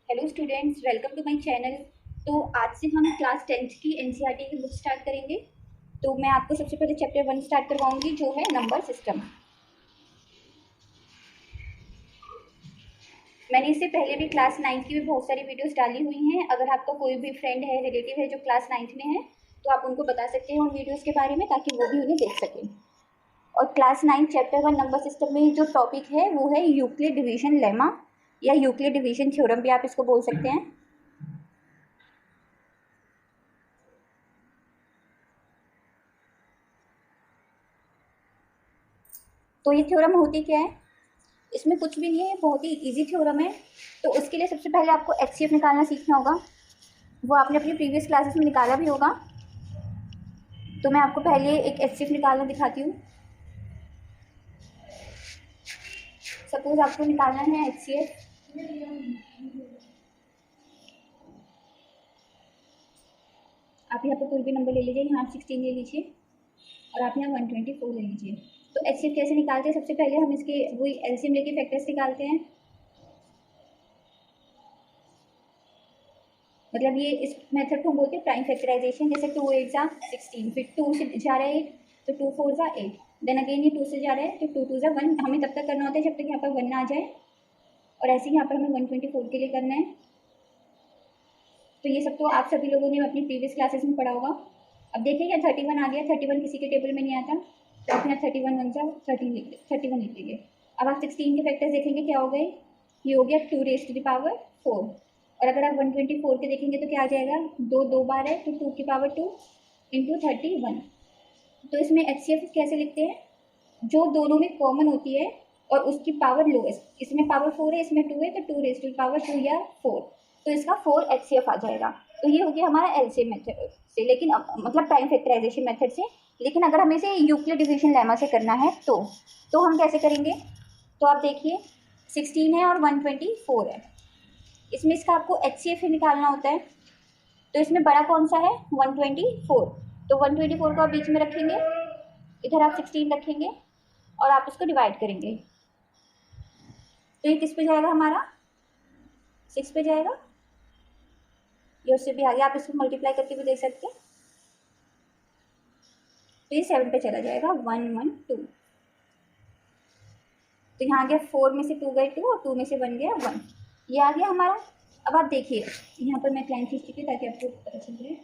Hello students, welcome to my channel. तो आज से हम क्लास 10th की एनसीईआरटी की बुक स्टार्ट करेंगे। तो मैं आपको सबसे पहले चैप्टर 1 स्टार्ट करवाऊंगी, जो है नंबर सिस्टम। मैंने इससे पहले भी क्लास 9th की भी बहुत सारी वीडियोस डाली हुई हैं। अगर आपका कोई भी फ्रेंड है, रिलेटिव है जो क्लास 9th में है, तो आप उनको बता सकते हैं उन वीडियोज़ के बारे में, ताकि वो भी उन्हें देख सकें। और क्लास 9 चैप्टर 1 नंबर सिस्टम में जो टॉपिक है वो है यूक्लिड डिवीजन लेमा, या यूक्लिड डिवीजन थ्योरम भी आप इसको बोल सकते हैं। तो ये थ्योरम होती क्या है? इसमें कुछ भी नहीं है, बहुत ही इजी थ्योरम है। तो उसके लिए सबसे पहले आपको एचसीएफ निकालना सीखना होगा। वो आपने अपनी प्रीवियस क्लासेस में निकाला भी होगा। तो मैं आपको पहले एक एचसीएफ निकालना दिखाती हूँ। सपोज आपको निकालना है एचसीएफ। आप यहाँ पर कोई भी नंबर ले लीजिए, यहाँ आप 16 ले लीजिए और आप यहाँ 124 ले लीजिए। तो एचसीएफ कैसे निकालते हैं? सबसे पहले हम इसके वही एलसीएम लेके फैक्टर्स निकालते हैं। मतलब ये इस मेथड को हम बोलते हैं प्राइम फैक्टराइजेशन। जैसे 2 8 जा 16, फिर 2 से जा रहा है 8, तो 2 4 जा 8, देन अगेन ये 2 से जा रहा है तो 2 2 जा 1। हमें तब तक करना होता है जब तक यहाँ पर 1 ना आ जाए, और ऐसे ही यहाँ पर हमें 124 के लिए करना है। तो ये सब तो आप सभी लोगों ने अपनी प्रीवियस क्लासेस में पढ़ा होगा। अब देखिए यहाँ 31 आ गया। 31 किसी के टेबल में नहीं आता, तो आप यहाँ 31 1 जा 31 लिख लीजिए। अब आप 16 के फैक्टर्स देखेंगे क्या हो गए। ये हो गया 2 raised to the power 4। और अगर आप 124 के देखेंगे तो क्या आ जाएगा, दो बार है तो 2 की पावर 2 इंटू 31। तो इसमें एचसीएफ कैसे लिखते हैं? जो दोनों में कॉमन होती है और उसकी पावर लोएस्ट। इसमें पावर 4 है, इसमें 2 है, तो 2 रेज़ टू पावर 2 या 4, तो इसका 4 एचसीएफ आ जाएगा। तो ये हो गया हमारा एलसीएम मेथड से, लेकिन मतलब प्राइम फैक्टराइजेशन मेथड से। लेकिन अगर हमें इसे यूक्लिड डिवीजन लेमा से करना है तो हम कैसे करेंगे? तो आप देखिए 16 है और 124 है। इसमें इसका आपको एचसीएफ ही निकालना होता है। तो इसमें बड़ा कौन सा है? 124। तो 124 को आप बीच में रखेंगे, इधर आप 16 रखेंगे और आप इसको डिवाइड करेंगे। तो ये किस पे जाएगा हमारा? 6 पे जाएगा। ये उससे भी आगे आप इसको मल्टीप्लाई करके भी देख सकते हैं। तो ये 7 पे चला जाएगा, 1 1 2। तो यहाँ आ गया 4 में से 2 गए 2 और 2 में से 1 गया 1। ये आ गया हमारा। अब आप देखिए यहाँ पर मैं एक लाइन खींच चुकी हूँ ताकि आपको पता चल जाए।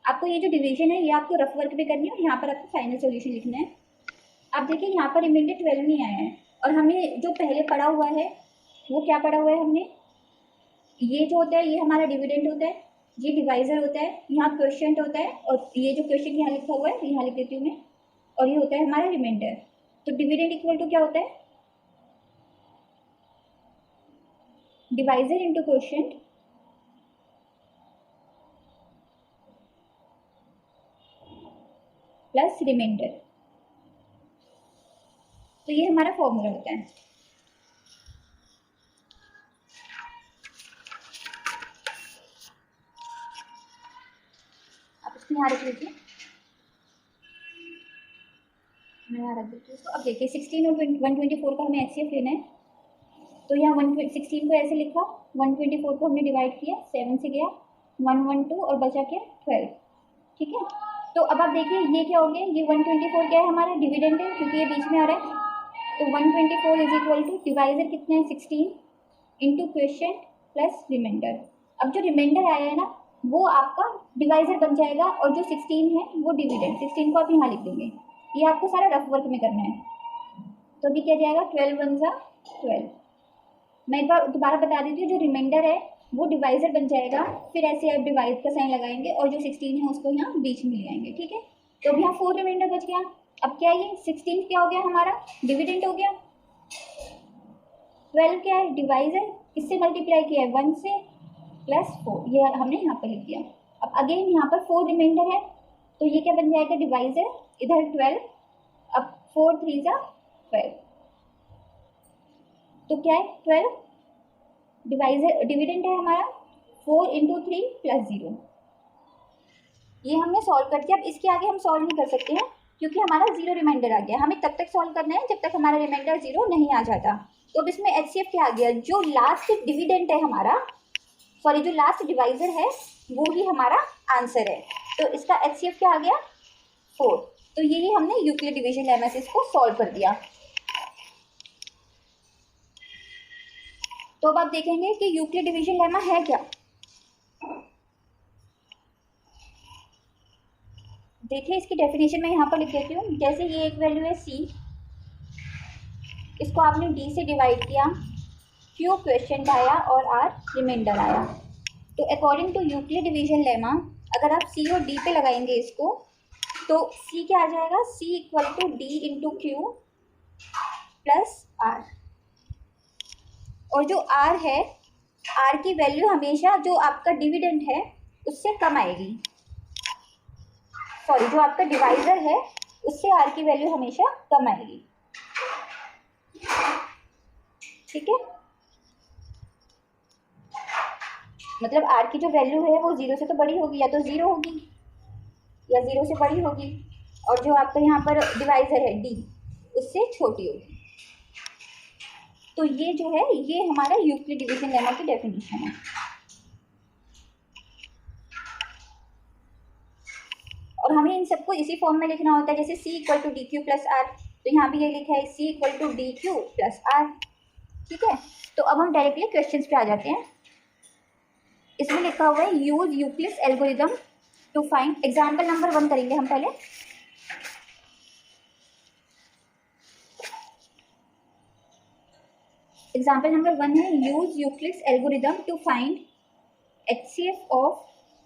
आपको ये जो डिवीजन है ये आपको रफ वर्क में करनी है और यहाँ पर आपको फाइनल सोल्यूशन लिखना है। आप देखिए यहाँ पर रिमाइंडर 12 नहीं आया है, और हमें जो पहले पढ़ा हुआ है वो क्या पढ़ा हुआ है हमने? ये जो होता है ये हमारा डिविडेंड होता है, ये डिवाइजर होता है, यहाँ क्वोशिएंट होता है, और ये जो क्वेश्चन यहाँ लिखा हुआ है यहाँ लिख देती हूँ मैं, और ये होता है हमारा रिमाइंडर। तो डिविडेंड इक्वल टू क्या होता है? Divisor into quotient plus remainder. तो ये हमारा फॉर्मूला होता है। आप इसको यहाँ रख लीजिए, मैं यहाँ रख देती हूँ इसको। अब देखिए 16 और 124 का हमें एचसीएफ लेना है। तो यहाँ 16 को ऐसे लिखा, 124 को हमने डिवाइड किया, 7 से गया 112 और बचा क्या 12। ठीक है। तो अब आप देखिए ये क्या हो गया, ये 124 क्या है हमारा? डिविडेंड है, क्योंकि ये बीच में आ रहा है। तो 124 इज इक्वल टू डिवाइजर कितने हैं 16 इंटू क्वोशिएंट प्लस रिमाइंडर। अब जो रिमाइंडर आया है ना वो आपका डिवाइजर बन जाएगा, और जो 16 है वो डिविडेंड। 16 को आप यहाँ लिख देंगे। ये आपको सारा रफ वर्क में करना है। तो अभी क्या जाएगा, 12 1 जा 12। मैं एक बार दोबारा बता देती हूँ, जो रिमाइंडर है वो डिवाइजर बन जाएगा, फिर ऐसे आप डिवाइड का साइन लगाएंगे और जो 16 है उसको यहाँ बीच में ले आएंगे। ठीक है। तो अब यहाँ 4 रिमाइंडर बच गया। अब क्या ये 16 क्या हो गया हमारा? डिविडेंड हो गया। 12 क्या है? डिवाइजर। इससे मल्टीप्लाई किया है 1 से प्लस 4, ये हमने यहाँ पर लिख दिया। अब अगेन यहाँ पर 4 रिमाइंडर है, तो ये क्या बन जाएगा? डिवाइजर, इधर 12, अब 4 3 जा 12। तो क्या है 12, डिवाइजर डिविडेंड है हमारा 4 इंटू 3 प्लस 0। ये हमने सॉल्व कर दिया। अब इसके आगे हम सॉल्व नहीं कर सकते हैं क्योंकि हमारा 0 रिमाइंडर आ गया। हमें तब तक सॉल्व करना है जब तक हमारा रिमाइंडर 0 नहीं आ जाता। तो अब इसमें HCF क्या आ गया, जो लास्ट डिविडेंड है हमारा, सॉरी जो लास्ट डिवाइजर है वो ही हमारा आंसर है। तो इसका HCF क्या आ गया 4। तो यही हमने यूक्लिड डिवीजन लेमा से इसको सॉल्व कर दिया। तो अब आप देखेंगे कि यूक्लिड डिवीजन लेमा है क्या। देखिए इसकी डेफिनेशन में यहाँ पर लिख देती हूँ। जैसे ये एक वैल्यू है C, इसको आपने D से डिवाइड किया, Q क्वेश्चन आया और R रिमाइंडर आया। तो according to Euclid division lemma अगर आप C और D पे लगाएंगे इसको, तो C क्या आ जाएगा, C equal to D into Q plus R। और जो R है, R की वैल्यू हमेशा जो आपका डिविडेंड है उससे कम आएगी, सॉरी जो आपका डिवाइजर है उससे R की वैल्यू हमेशा कम आएगी। ठीक है, मतलब R की जो वैल्यू है वो 0 से तो बड़ी होगी, या तो 0 होगी या 0 से बड़ी होगी, और जो आपका यहाँ पर डिवाइजर है D उससे छोटी होगी। तो ये जो है ये हमारा यूक्लिड डिवीजन लेमा की डेफिनेशन है। और हमें इन सबको इसी फॉर्म में लिखना होता है, जैसे C equal to D Q plus R, तो यहाँ भी ये लिखा है C equal to D Q plus R. ठीक है, तो अब हम डायरेक्टली क्वेश्चंस पे आ जाते हैं। इसमें लिखा हुआ है use Euclid's algorithm to find, example number 1 करेंगे हम पहले। एग्जाम्पल नंबर 1 है use Euclid's algorithm to find HCF of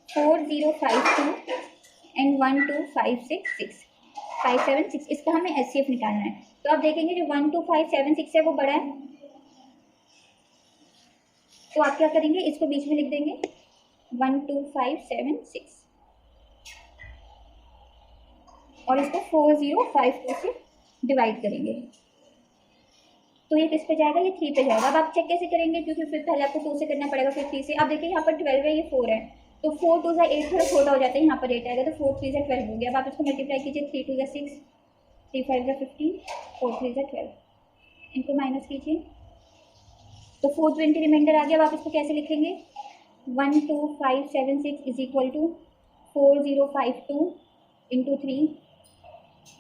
4052 and 12566 इसका हमें HCF निकालना है। तो आप देखेंगे जो 12576 है वो बड़ा है, तो आप क्या करेंगे, इसको बीच में लिख देंगे 12576 और इसको 4052 से डिवाइड करेंगे। तो ये किस पे जाएगा, ये 3 पे जाएगा। अब आप चेक कैसे करेंगे, क्योंकि फिर पहले आपको 2 से करना पड़ेगा, फिर 3 से। आप देखिए यहाँ पर 12 है, ये 4 है, तो 4 2 8 थोड़ा छोटा हो जाता है, यहाँ पर 8 आएगा, तो 4 3 12 हो गया। अब आप इसको मल्टीप्लाई कीजिए, 3 2 6, 3 5 15, 4 3 12, इनको माइनस कीजिए तो 420 रिमाइंडर आ गया। अब आप इसको कैसे लिखेंगे, 12576 is equal to 4052 into 3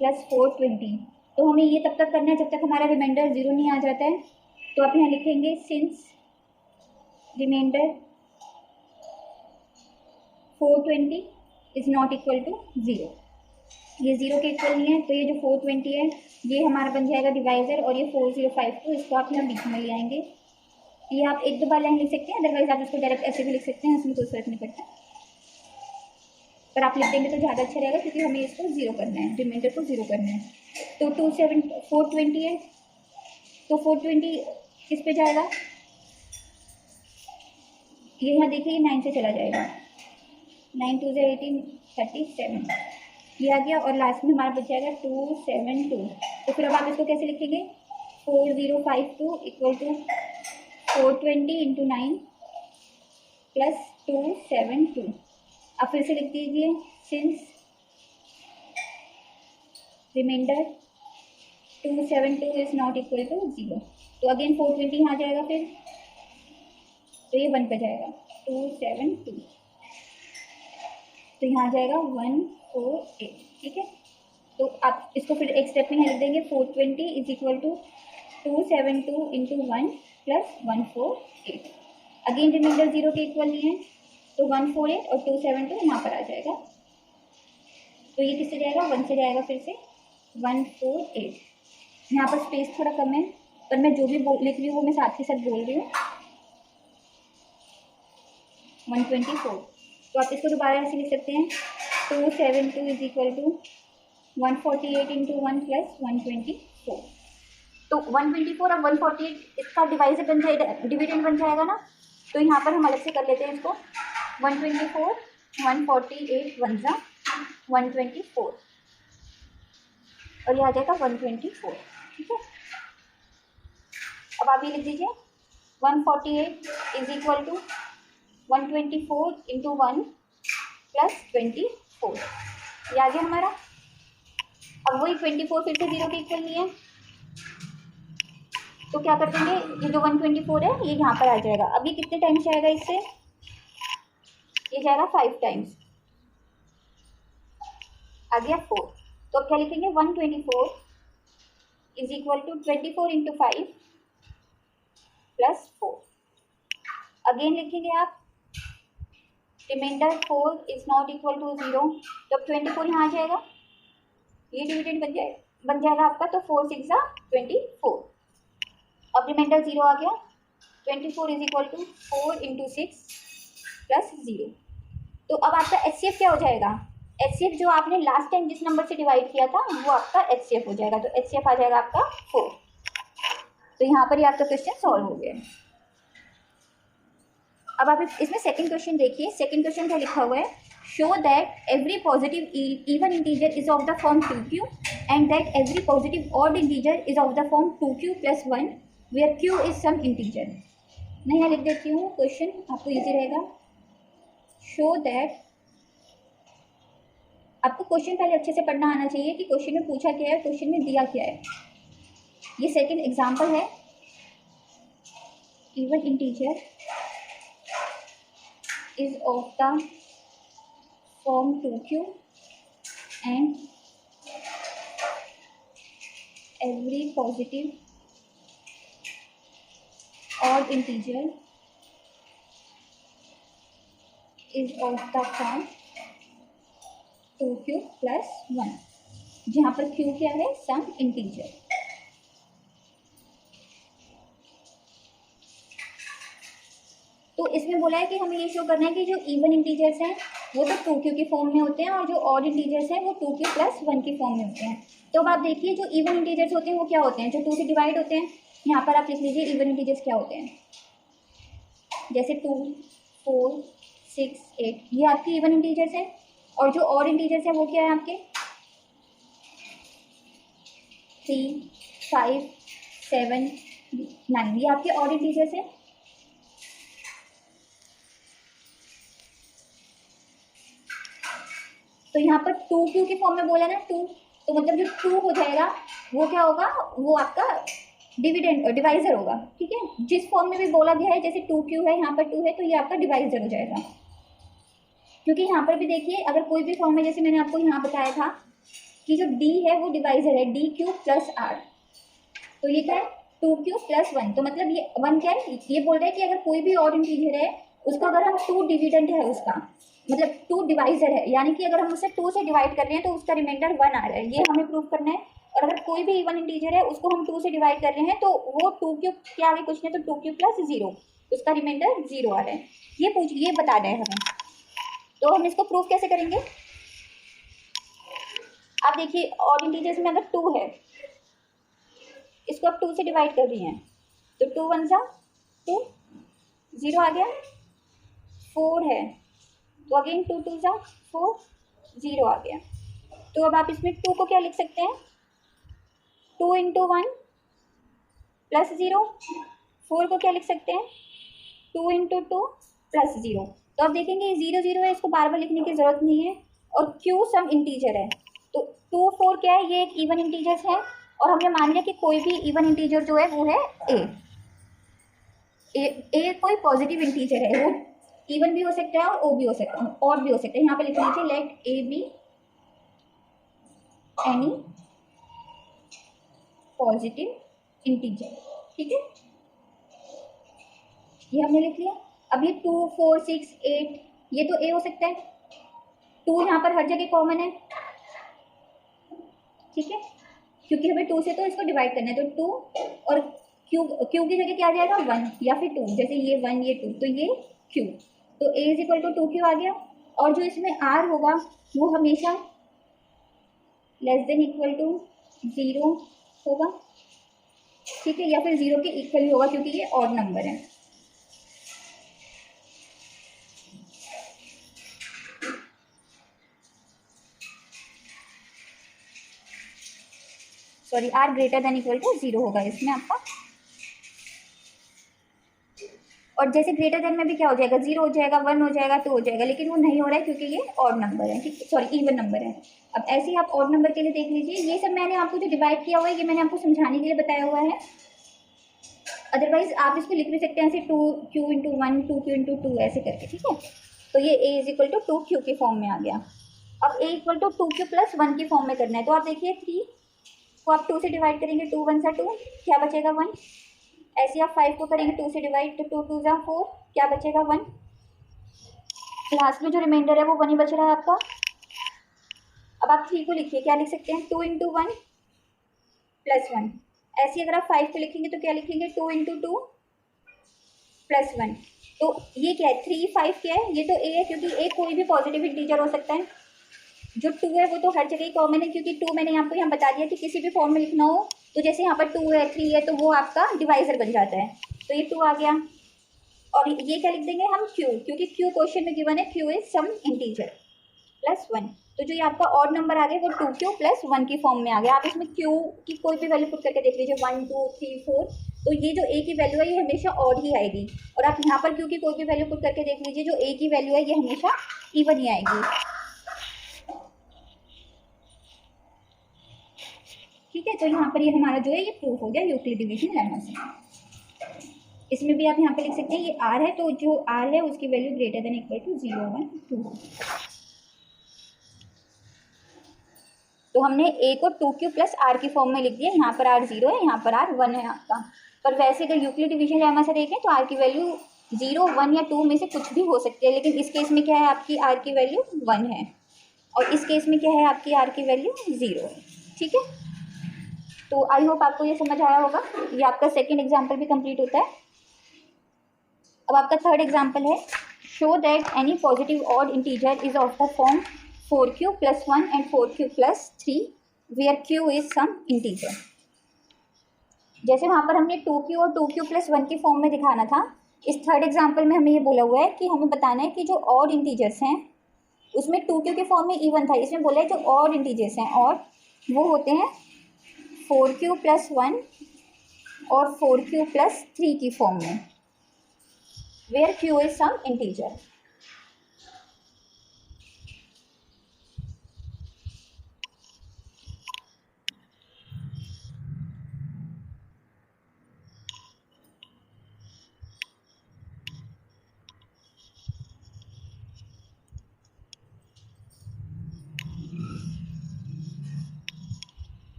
plus 420। तो हमें ये तब तक करना है जब तक हमारा रिमाइंडर 0 नहीं आ जाता है। तो आप यहाँ लिखेंगे since remainder 420 is not equal to 0, ये 0 के इक्वल नहीं है, तो ये जो 420 है ये हमारा बन जाएगा डिवाइजर, और ये 4052 इसको आप यहाँ बीच में ले आएंगे। ये आप 1-2 बार लाइन लिख सकते हैं, अदरवाइज आप इसको डायरेक्ट ऐसे भी लिख सकते हैं, इसमें कोई फर्क नहीं पड़ता, पर आप लिख देंगे तो ज़्यादा अच्छा रहेगा, क्योंकि हमें इसको 0 करना है, रिमाइंडर को 0 करना है। तो 420 है, तो 420 किस पे जाएगा, ये यहाँ देखिए 9 से चला जाएगा, 9 2 18 37 ये आ गया, और लास्ट में हमारा बच जाएगा 272। तो फिर अब आप इसको कैसे लिखेंगे, 4052 इक्वल टू 420 इंटू 9 प्लस 272। अब फिर से लिख दीजिए since remainder 272 is not equal to 0। तो अगेन 420 यहाँ जाएगा, फिर तो ये 1 पे जाएगा 272, तो यहाँ जाएगा 148। ठीक है, तो आप इसको फिर एक स्टेप में लिख देंगे 420 is equal to 272 into 1 plus 148। Again remainder 0 के इक्वल नहीं है, तो 148 और 272 यहाँ पर आ जाएगा, तो ये किससे जाएगा, 1 से जाएगा, फिर से 148। यहाँ पर स्पेस थोड़ा कम है, पर मैं जो भी लिख रही हूँ वो मैं साथ ही साथ बोल रही हूँ। 124, तो आप इसको दोबारा ऐसे लिख सकते हैं 272 is equal to 148 into 1 plus 124। तो 124 और 148 इसका डिवाइजर बन जाएगा, डिविडेंड बन जाएगा ना, तो यहाँ पर हम अलग से कर लेते हैं इसको। 124 148 1 जा 124 और ये आ जाएगा 124। ठीक है, अब आप ये लिख दीजिए 148 is equal to 124 into 1 plus 24, ये आ गया हमारा। अब वही 24 फिर से 0 के इक्वल नहीं है, तो क्या कर देंगे, ये जो 124 है ये यहाँ पर आ जाएगा। अब ये कितने टाइम्स जाएगा इससे, ये जाएगा 5 टाइम्स, आ गया 4। तो अब क्या लिखेंगे, 124 is equal to 24 into 5 plus 4। Again लिखेंगे आप, remainder 4 is not equal to 0, तो अब 24 यहाँ आ जाएगा, ये डिविडेंड बन जाएगा आपका, तो 4 6 24। अब रिमाइंडर 0 आ गया, 24 is equal to 4 into 6 plus 0। तो अब आपका HCF क्या हो जाएगा, HCF जो आपने लास्ट टाइम जिस नंबर से डिवाइड किया था वो आपका HCF हो जाएगा, तो HCF आ जाएगा आपका 4। तो यहाँ पर ही आपका क्वेश्चन सॉल्व हो गया। अब आप इसमें सेकंड क्वेश्चन देखिए। सेकंड क्वेश्चन क्या लिखा हुआ है, show that every positive even integer is of the form 2q and that every positive odd integer is of the form 2q plus 1 where q is some integer. मैं यहाँ लिख देती हूँ क्वेश्चन, आपको इजी रहेगा। शो दैट, आपको question पहले अच्छे से पढ़ना आना चाहिए कि क्वेश्चन में पूछा क्या है, क्वेश्चन में दिया क्या है। ये सेकंड एग्जांपल है, even integer is of the form 2q and every positive odd integer is of the form 2q plus 1, जहाँ पर q क्या है, सम इंटीजर। तो इसमें बोला है कि हमें ये शो करना है कि जो इवन इंटीजर्स हैं वो तो 2q के फॉर्म में होते हैं और जो ऑड इंटीजर्स हैं वो 2q प्लस 1 के फॉर्म में होते हैं। तो अब आप देखिए जो इवन इंटीजर्स होते हैं वो क्या होते हैं, जो 2 से डिवाइड होते हैं। यहाँ पर आप लिख लीजिए इवन इंटीजर्स क्या होते हैं, जैसे 2 4 6 8, ये आपकी इवन इंटीजर्स हैं। और जो ऑड इंटीजर्स हैं वो क्या है आपके 3 5 7 9, ये आपके ऑड इंटीजर्स हैं। तो यहाँ पर 2q के फॉर्म में बोला ना 2, तो मतलब जो 2 हो जाएगा वो क्या होगा, वो आपका डिवाइजर होगा। ठीक है, जिस फॉर्म में भी बोला गया है, जैसे 2q है, यहाँ पर 2 है, तो ये आपका डिवाइजर हो जाएगा। क्योंकि यहाँ पर भी देखिए अगर कोई भी फॉर्म में, जैसे मैंने आपको यहाँ बताया था कि जो d है वो डिवाइजर है, dq प्लस r, तो ये क्या है 2q प्लस 1, तो मतलब ये 1 क्या है, ये बोल रहे हैं कि अगर कोई भी और इंटीजर है उसका अगर हम 2 डिविडेंड है उसका मतलब 2 डिवाइजर है, यानी कि अगर हम उसे 2 से डिवाइड कर रहे हैं तो उसका रिमाइंडर 1 आ रहा है, ये हमें प्रूव करना है। और अगर कोई भी इवन इंटीजर है उसको हम 2 से डिवाइड कर रहे हैं तो वो 2q के आगे कुछ नहीं, तो 2q प्लस 0, उसका रिमाइंडर 0 आ रहा है। ये बता रहे हैं हमें। तो हम इसको प्रूव कैसे करेंगे, आप देखिए और इंटीजर्स में अगर 2 है, इसको आप 2 से डिवाइड कर रही हैं, तो 2 1 जा 2, 0 आ गया। 4 है तो अगेन 2 2 जा 4, 0 आ गया। तो अब आप इसमें 2 को क्या लिख सकते हैं, 2 इंटू 1 प्लस 0। 4 को क्या लिख सकते हैं, 2 इंटू 2 प्लस 0। तो अब देखेंगे 0 0 है, इसको बार बार लिखने की जरूरत नहीं है। और q सम इंटीजर है, तो 2 4 क्या है, ये एक इवन इंटीजर्स है। और हमने मान लिया कि कोई भी इवन इंटीजर जो है वो है a कोई पॉजिटिव इंटीजर है, वो इवन भी हो सकता है और ओ भी हो सकता है, और भी हो सकता है। यहाँ पे लिख लीजिए let a be any positive integer. ठीक है, ये हमने लिख लिया। अब ये 2 4 6 8 ये तो a हो सकता है, 2 यहाँ पर हर जगह कॉमन है। ठीक है, क्योंकि हमें 2 से तो इसको डिवाइड करना है, तो 2 और q की जगह क्या आ जाएगा 1 या फिर 2, जैसे ये 1 ये 2, तो ये q, तो a is equal to 2q आ गया। और जो इसमें r होगा वो हमेशा लेस देन इक्वल टू 0 होगा। ठीक है, या फिर 0 के इक्वल ही होगा क्योंकि ये ऑड नंबर है। Sorry, r greater than equal to 0 होगा इसमें आपका। और जैसे ग्रेटर देन में भी क्या हो जाएगा, 0 हो जाएगा, 1 हो जाएगा, 2 हो जाएगा, लेकिन वो नहीं हो रहा है क्योंकि ये ऑड नंबर है। ठीक, सॉरी इवन नंबर है। अब ऐसे ही आप ऑड नंबर के लिए देख लीजिए, ये सब मैंने आपको जो डिवाइड किया हुआ है ये मैंने आपको समझाने के लिए बताया हुआ है। अदरवाइज आप इसको लिख भी सकते हैं ऐसे 2q/1 2q/2 ऐसे करके, ठीक है। तो ये a is equal to 2q के फॉर्म में आ गया। अब a इक्वल टू 2q+1 की फॉर्म में करना है, तो आप देखिए 3 को आप 2 से डिवाइड करेंगे, 2 1 2, क्या बचेगा 1। ऐसे आप 5 को करेंगे 2 से डिवाइड, तो 2 2 4, क्या बचेगा 1। लास्ट में जो रिमाइंडर है वो 1 ही बच रहा है आपका। अब आप 3 को लिखिए, क्या लिख सकते हैं 2 × 1 + 1। ऐसे अगर आप 5 को लिखेंगे तो क्या लिखेंगे 2 × 2 + 1। तो ये क्या है 3 5 क्या है, ये तो a है, क्योंकि a कोई भी पॉजिटिव इंटीजर हो सकता है। जो 2 है वो तो हर जगह कॉमन है, क्योंकि 2 मैंने आपको यहाँ बता दिया कि किसी भी फॉर्म में लिखना हो तो जैसे यहाँ पर 2 है 3 है तो वो आपका डिवाइजर बन जाता है। तो ये 2 आ गया। और ये क्या लिख देंगे हम q, क्योंकि q क्वेश्चन में गिवन है q इज सम इंटीजर +1। तो जो ये आपका ऑड नंबर आ गया वो 2q+1 की फॉर्म में आ गया। आप इसमें q की कोई भी वैल्यू पुट करके देख लीजिए 1 2 3 4, तो ये जो a की वैल्यू है ये हमेशा ऑड ही आएगी। और आप यहाँ पर q की कोई भी वैल्यू पुट करके देख लीजिए, जो a की वैल्यू है ये हमेशा इवन ही आएगी। ठीक है, तो यहाँ पर ये हमारा जो है ये प्रूफ हो गया यूक्लिड डिवीजन लेमा से। इसमें भी आप यहाँ पे लिख सकते हैं ये r है, तो जो r है उसकी value greater than equal to 0 1 2। तो हमने a को 2q+r की फॉर्म में लिख दिया। यहाँ पर r 0 है, यहाँ पर r 1 है आपका। पर वैसे अगर यूक्लिड डिवीजन लेमा से देखें तो r की वैल्यू 0 1 या 2 में से कुछ भी हो सकती है, लेकिन इस केस में क्या है आपकी r की वैल्यू 1 है, और इस केस में क्या है आपकी r की वैल्यू 0 है। ठीक है, तो आई होप आपको ये समझ आया होगा। ये आपका सेकेंड एग्जाम्पल भी कंप्लीट होता है। अब आपका थर्ड एग्जाम्पल है, show that any positive odd integer is of the form 4q+1 and 4q+3 where q is some integer. जैसे वहाँ पर हमने 2q और 2q+1 की फॉर्म में दिखाना था, इस थर्ड एग्जाम्पल में हमें ये बोला हुआ है कि हमें बताना है कि जो ऑड इंटीजर्स हैं उसमें 2q के फॉर्म में इवन था, इसमें बोला है जो ऑड इंटीजर्स हैं और वो होते हैं 4q+1 और 4q+3 की फॉर्म में, where q is some integer.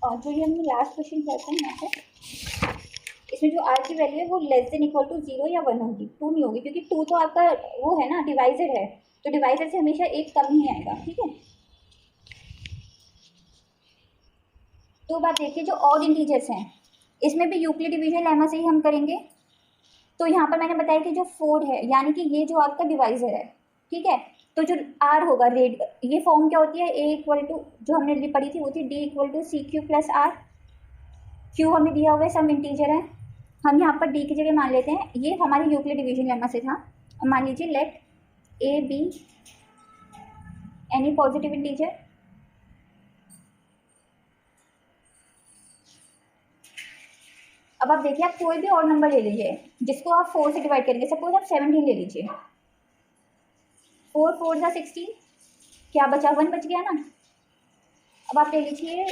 और जो ये हमने लास्ट क्वेश्चन किया था यहाँ पे, इसमें जो r की वैल्यू है वो लेस देन इक्वल टू 0 या 1 होगी, 2 नहीं होगी, क्योंकि 2 तो आपका वो है ना डिवाइजर है, तो डिवाइजर से हमेशा एक कम ही आएगा। ठीक है, तो बात देखिए जो ऑड इंटीजर्स हैं इसमें भी यूक्लिड डिवीजन लेमा से ही हम करेंगे। तो यहाँ पर मैंने बताया कि जो 4 है यानी कि ये जो आपका डिवाइजर है, ठीक है, तो जो r होगा रेड, ये फॉर्म क्या होती है a इक्वल टू, जो हमने पढ़ी थी वो थी d equal to CQ+r। q हमें दिया हुआ है सम इंटीजर है, हम यहाँ पर d की जगह मान लेते हैं, ये हमारे यूक्लिड डिवीजन लेमा से था। मान लीजिए let a be any positive integer, अब आप देखिए आप कोई भी और नंबर ले लीजिए जिसको आप 4 से डिवाइड करेंगे, सपोज आप 17 ले लीजिए, 4 4 जा 16, क्या बचा 1 बच गया ना। अब आप ले लीजिए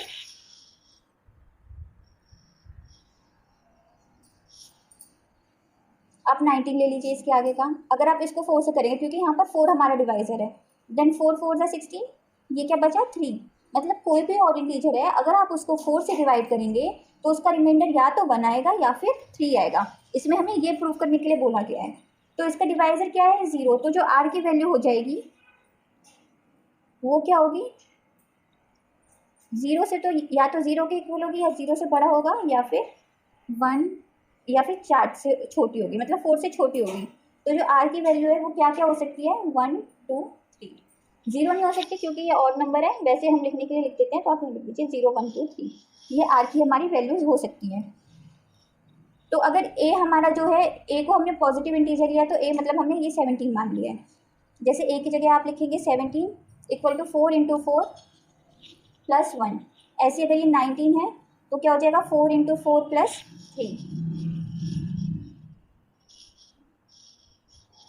आप 19 ले लीजिए इसके आगे का, अगर आप इसको 4 से करेंगे क्योंकि यहाँ पर 4 हमारा डिवाइजर है, देन 4 4 जा 16, ये क्या बचा 3। मतलब कोई भी और इंटीजर है अगर आप उसको 4 से डिवाइड करेंगे तो उसका रिमाइंडर या तो 1 आएगा या फिर 3 आएगा। इसमें हमें ये प्रूव करने के लिए बोला गया है। तो इसका डिवाइजर क्या है 0, तो जो r की वैल्यू हो जाएगी वो क्या होगी 0 से, तो या तो 0 के इक्वल होगी या 0 से बड़ा होगा या फिर 1 या फिर 4 से छोटी होगी, मतलब 4 से छोटी होगी। तो जो r की वैल्यू है वो क्या क्या हो सकती है 1 2 3, 0 नहीं हो सकती क्योंकि ये ऑड नंबर है, वैसे हम लिखने के लिए लिख देते हैं, तो आप लिख लीजिए 0 1 2 3, ये r की हमारी वैल्यूज हो सकती हैं। तो अगर a हमारा जो है a को हमने पॉजिटिव इंटीजर लिया तो a मतलब हमने ये 17 मान लिया है। जैसे a की जगह आप लिखेंगे 17 इक्वल टू 4 × 4 + 1, ऐसे अगर ये 19 है तो क्या हो जाएगा 4 × 4 + 3।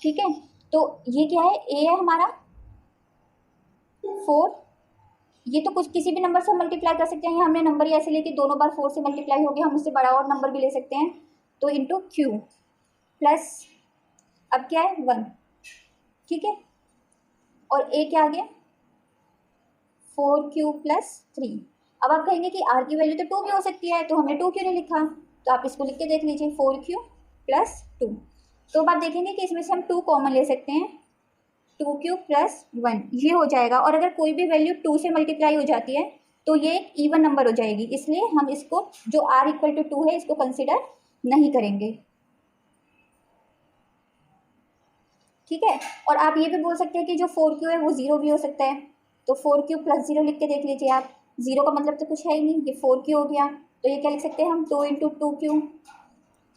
ठीक है, तो ये क्या है a है हमारा 4, ये तो कुछ किसी भी नंबर से मल्टीप्लाई कर सकते हैं, हमने नंबर ही ऐसे लेके दोनों बार 4 से मल्टीप्लाई हो गया, हम उससे बड़ा और नंबर भी ले सकते हैं। तो इंटू क्यू प्लस अब क्या है 1, ठीक है। और ए क्या आ गया 4Q प्लस 3। अब आप कहेंगे कि आर की वैल्यू तो 2 भी हो सकती है, तो हमने 2 क्यों नहीं लिखा, तो आप इसको लिख के देख लीजिए 4Q प्लस 2। तो अब आप देखेंगे कि इसमें से हम 2 कॉमन ले सकते हैं, 2Q प्लस 1 ये हो जाएगा। और अगर कोई भी वैल्यू 2 से मल्टीप्लाई हो जाती है तो ये एक इवन नंबर हो जाएगी, इसलिए हम इसको जो r इक्वल टू 2 है इसको कंसिडर नहीं करेंगे, ठीक है। और आप ये भी बोल सकते हैं कि जो 4Q है वो 0 भी हो सकता है, तो 4Q प्लस 0 लिख के देख लीजिए आप। 0 का मतलब तो कुछ है ही नहीं, ये 4Q हो गया, तो ये क्या लिख सकते हैं हम 2 इंटू 2Q।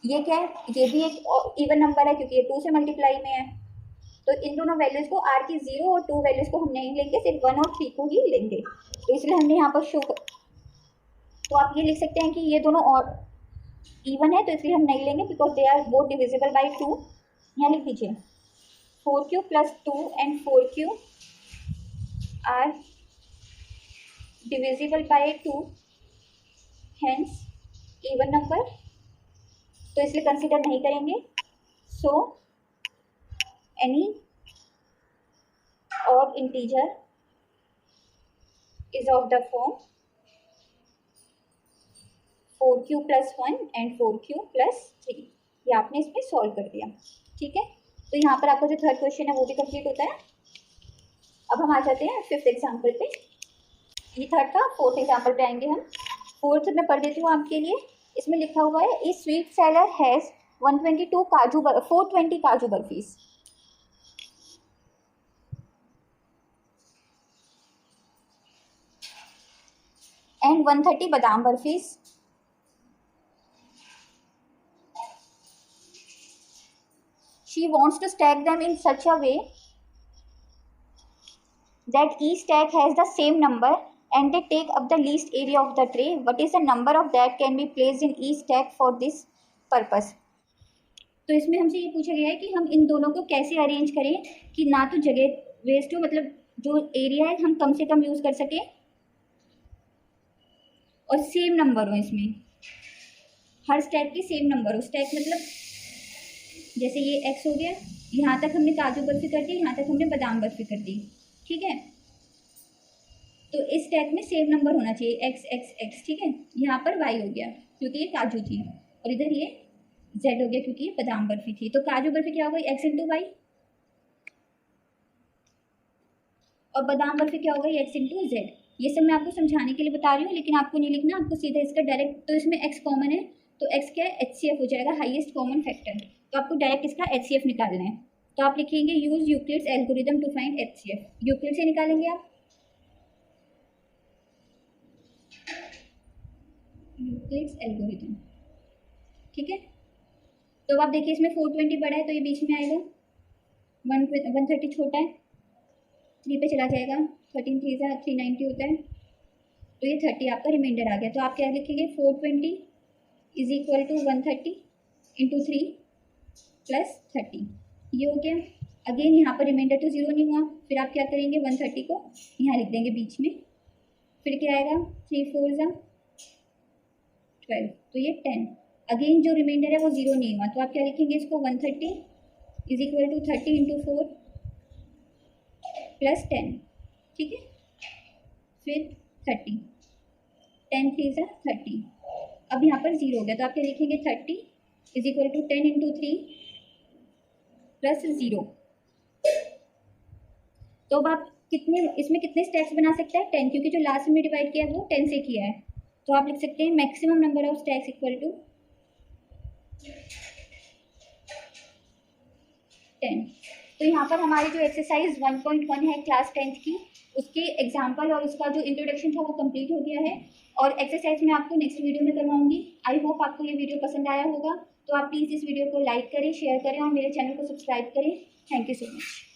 ये क्या है, ये भी एक इवन नंबर है क्योंकि ये 2 से मल्टीप्लाई में है। तो इन दोनों वैल्यूज़ को r की 0 और 2 वैल्यूज़ को हम नहीं लेंगे, सिर्फ 1 और 3 को ही लेंगे, तो इसलिए हमने यहाँ पर शो तो आप ये लिख सकते हैं कि ये दोनों और इवन है, तो इसलिए हम नहीं लेंगे because they are both divisible by 2। यहाँ लिख दीजिए 4Q plus 2 and 4Q are divisible by 2, hence even number, तो इसलिए कंसिडर नहीं करेंगे। So any odd integer is of the form 4Q plus 1 and 4Q plus 3। ये आपने इसमें सॉल्व कर दिया, ठीक है। तो यहाँ पर आपका जो थर्ड क्वेश्चन है वो भी कंप्लीट होता है। अब हम आ जाते हैं फिफ्थ एग्जाम्पल पे, ये थर्ड था, फोर्थ एग्जाम्पल पे आएंगे हम। फोर्थ मैं पढ़ देती हूँ आपके लिए। इसमें लिखा हुआ है ए स्वीट सेलर हैज़ 420 काजू बर्फीज एंड 130 बादाम बर्फीज। She wants to stack them in such a way that each stack has the same number and they take up the least area of the tray. What is the number of that can be placed in each stack for this purpose? तो इसमें हमसे ये पूछा गया है कि हम इन दोनों को कैसे अरेंज करें कि ना तो जगह वेस्ट हो, मतलब जो एरिया है हम कम से कम यूज़ कर सकें और सेम नंबर हो, इसमें हर स्टैक की सेम नंबर हो। स्टैक मतलब जैसे ये x हो गया, यहाँ तक हमने काजू बर्फी कर दी, यहाँ तक हमने बादाम बर्फी कर दी, ठीक है। तो इस स्टैक में सेम नंबर होना चाहिए x x x, ठीक है। यहाँ पर y हो गया क्योंकि ये काजू थी, और इधर ये z हो गया क्योंकि ये बादाम बर्फी थी। तो काजू बर्फी क्या हो गई x इंटू वाई, और बादाम बर्फी क्या हो गई x इंटू जेड। ये सब मैं आपको समझाने के लिए बता रही हूँ, लेकिन आपको नहीं लिखना, आपको सीधा इसका डायरेक्ट, तो इसमें x कॉमन है तो x क्या है HCF हो जाएगा, हाईएस्ट कॉमन फैक्टर। तो आपको डायरेक्ट इसका HCF निकालना है, तो आप लिखेंगे use Euclid's algorithm to find HCF। Euclid से निकालेंगे आप, यूक्लिड्स एल्गोरिथम, ठीक है। तो अब आप देखिए इसमें 420 बड़ा है तो ये बीच में आएगा, 130 छोटा है, 3 पे चला जाएगा, 13 3 390 होता है, तो ये 30 आपका रिमाइंडर आ गया। तो आप क्या लिखेंगे 420 is equal to 130 into 3 plus 30, ये हो गया। अगेन यहाँ पर रिमाइंडर तो 0 नहीं हुआ, फिर आप क्या करेंगे 130 को यहाँ लिख देंगे बीच में, फिर क्या आएगा 3 4 12, तो ये 10। अगेन जो रिमाइंडर है वो 0 नहीं हुआ, तो आप क्या लिखेंगे इसको 130 is equal to 30 into 4 plus 10, ठीक है। फिर 30, 10 3 30, अब यहाँ पर 0 हो गया, तो आप क्या लिखेंगे 30 is equal to 10 into 3 plus 0। तो अब आप इसमें कितने स्टैक्स बना सकते हैं 10, क्योंकि जो लास्ट में डिवाइड किया है वो 10 से किया है, तो आप लिख सकते हैं maximum number of stacks equal to 10। तो यहाँ पर हमारी जो एक्सरसाइज 1.1 है क्लास 10th की, उसके एग्जाम्पल और उसका जो इंट्रोडक्शन था वो कंप्लीट हो गया है, और एक्सरसाइज मैं आपको नेक्स्ट वीडियो में करवाऊंगी। आई होप आपको ये वीडियो पसंद आया होगा, तो आप प्लीज़ इस वीडियो को लाइक करें, शेयर करें और मेरे चैनल को सब्सक्राइब करें। Thank you so much.